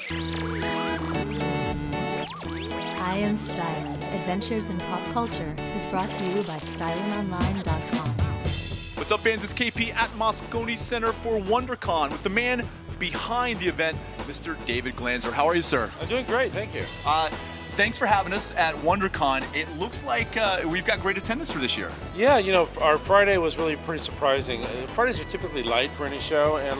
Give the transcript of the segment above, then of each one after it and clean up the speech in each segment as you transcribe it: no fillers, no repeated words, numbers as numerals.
I Am Stylin, Adventures in Pop Culture, is brought to you by StylinOnline.com. What's up, fans? It's KP at Moscone Center for WonderCon with the man behind the event, Mr. David Glanzer. How are you, sir? I'm doing great, thank you. Thanks for having us at WonderCon. It looks like we've got great attendance for this year. Yeah, you know, our Friday was really pretty surprising. Fridays are typically light for any show, and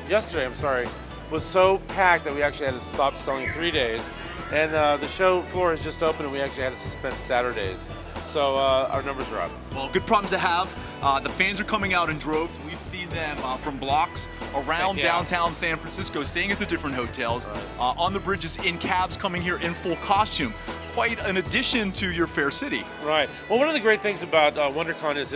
yesterday, was so packed that we actually had to stop selling 3 days. And the show floor is just open, and we actually had to suspend Saturdays. So our numbers are up. Well, good problems to have. The fans are coming out in droves. We've seen them from blocks around downtown San Francisco, staying at the different hotels, on the bridges, in cabs, coming here in full costume. Quite an addition to your fair city. Right. Well, one of the great things about WonderCon is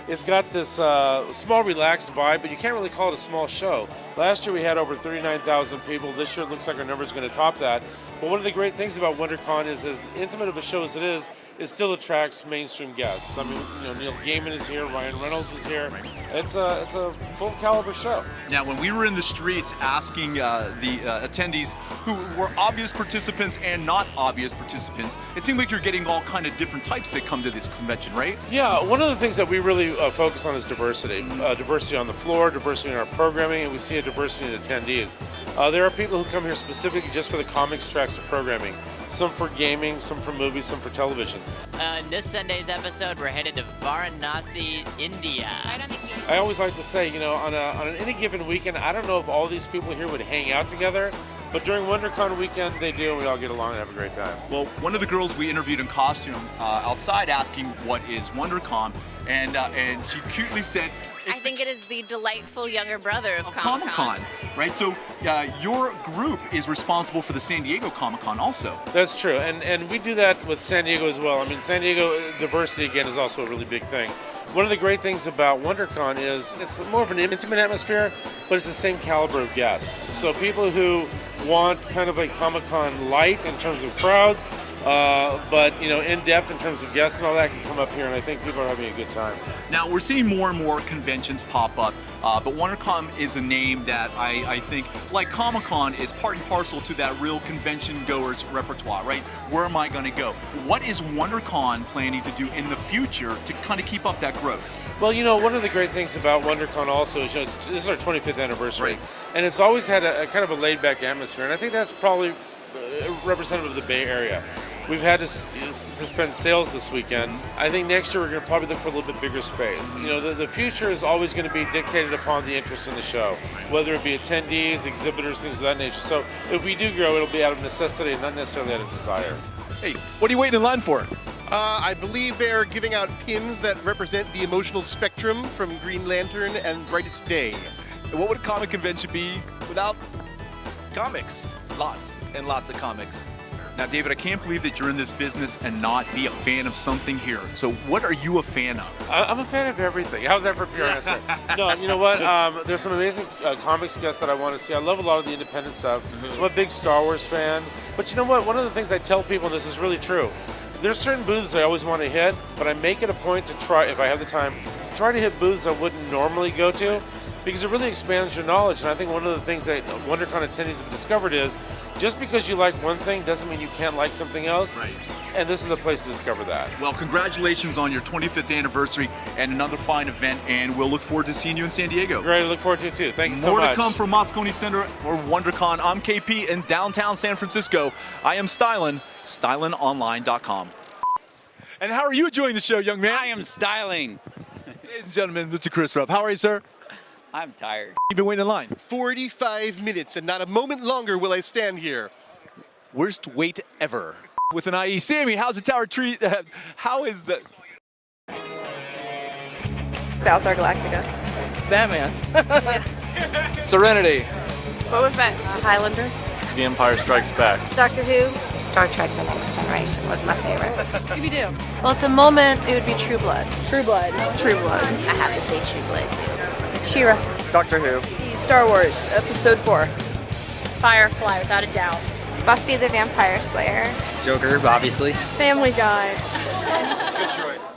it's got this small, relaxed vibe, but you can't really call it a small show. Last year we had over 39,000 people. This year it looks like our number's going to top that. But one of the great things about WonderCon is, as intimate of a show as it still attracts mainstream guests. I mean, you know, Neil Gaiman is here, Ryan Reynolds was here. It's a full caliber show. Now, when we were in the streets asking the attendees who were obvious participants and not obvious participants, it seemed like you're getting all kind of different types that come to this convention, right? Yeah, one of the things that we really focus on is diversity. Diversity on the floor, diversity in our programming, and we see a diversity in attendees. There are people who come here specifically just for the comics tracks of programming. Some for gaming, some for movies, some for television. In this Sunday's episode, we're headed to Varanasi, India. I always like to say, you know, on any given weekend, I don't know if all these people here would hang out together, but during WonderCon weekend, they do, and we all get along and have a great time. Well, one of the girls we interviewed in costume outside asking what is WonderCon, and she cutely said, I think it is the delightful younger brother of Comic-Con, right? So your group is responsible for the San Diego Comic-Con also. That's true, and we do that with San Diego as well. I mean, San Diego diversity, again, is also a really big thing. One of the great things about WonderCon is it's more of an intimate atmosphere, but it's the same caliber of guests. So people who want kind of a Comic-Con light in terms of crowds, but you know, in depth in terms of guests and all that, can come up here, and I think people are having a good time. Now, we're seeing more and more conventions pop up, but WonderCon is a name that I think, like Comic-Con, is part and parcel to that real convention goer's repertoire, right? Where am I going to go? What is WonderCon planning to do in the future to kind of keep up that growth? Well, you know, one of the great things about WonderCon also is, you know, this is our 25th anniversary, right, and it's always had a kind of a laid-back atmosphere, and I think that's probably representative of the Bay Area. We've had to suspend sales this weekend. I think next year we're going to probably look for a little bit bigger space. You know, the future is always going to be dictated upon the interest in the show, whether it be attendees, exhibitors, things of that nature. So if we do grow, it'll be out of necessity and not necessarily out of desire. Hey, what are you waiting in line for? I believe they're giving out pins that represent the emotional spectrum from Green Lantern and Brightest Day. What would a comic convention be without comics? Lots and lots of comics. Now, David, I can't believe that you're in this business and not be a fan of something here. So what are you a fan of? I'm a fan of everything. How's that for a pure answer? No, you know what? There's some amazing comics guests that I want to see. I love a lot of the independent stuff. I'm a big Star Wars fan. But you know what? One of the things I tell people, and this is really true, there's certain booths I always want to hit, but I make it a point to try, if I have the time, try to hit booths I wouldn't normally go to, because it really expands your knowledge. And I think one of the things that WonderCon attendees have discovered is, just because you like one thing doesn't mean you can't like something else. Right. And this is the place to discover that. Well, congratulations on your 25th anniversary and another fine event, and we'll look forward to seeing you in San Diego. Great, I look forward to it too. Thank you so much. much. More to come from Moscone Center or WonderCon. I'm KP in downtown San Francisco. I am Stylin, StylinOnline.com. And how are you enjoying the show, young man? I am Stylin. Ladies and gentlemen, Mr. Chris Rupp. How are you, sir? I'm tired. You've been waiting in line. 45 minutes, and not a moment longer will I stand here. Worst wait ever. With an IE. Sammy, how's the tower tree? How is the... Battlestar Galactica. Batman. Serenity. What was that? Highlander. The Empire Strikes Back. Doctor Who. Star Trek The Next Generation was my favorite. Scooby-Doo. Well, at the moment, it would be True Blood. True Blood. True Blood. I have to say True Blood, too. She-Ra. Doctor Who. Star Wars, Episode 4. Firefly, without a doubt. Buffy the Vampire Slayer. Joker, obviously. Family Guy. Good choice.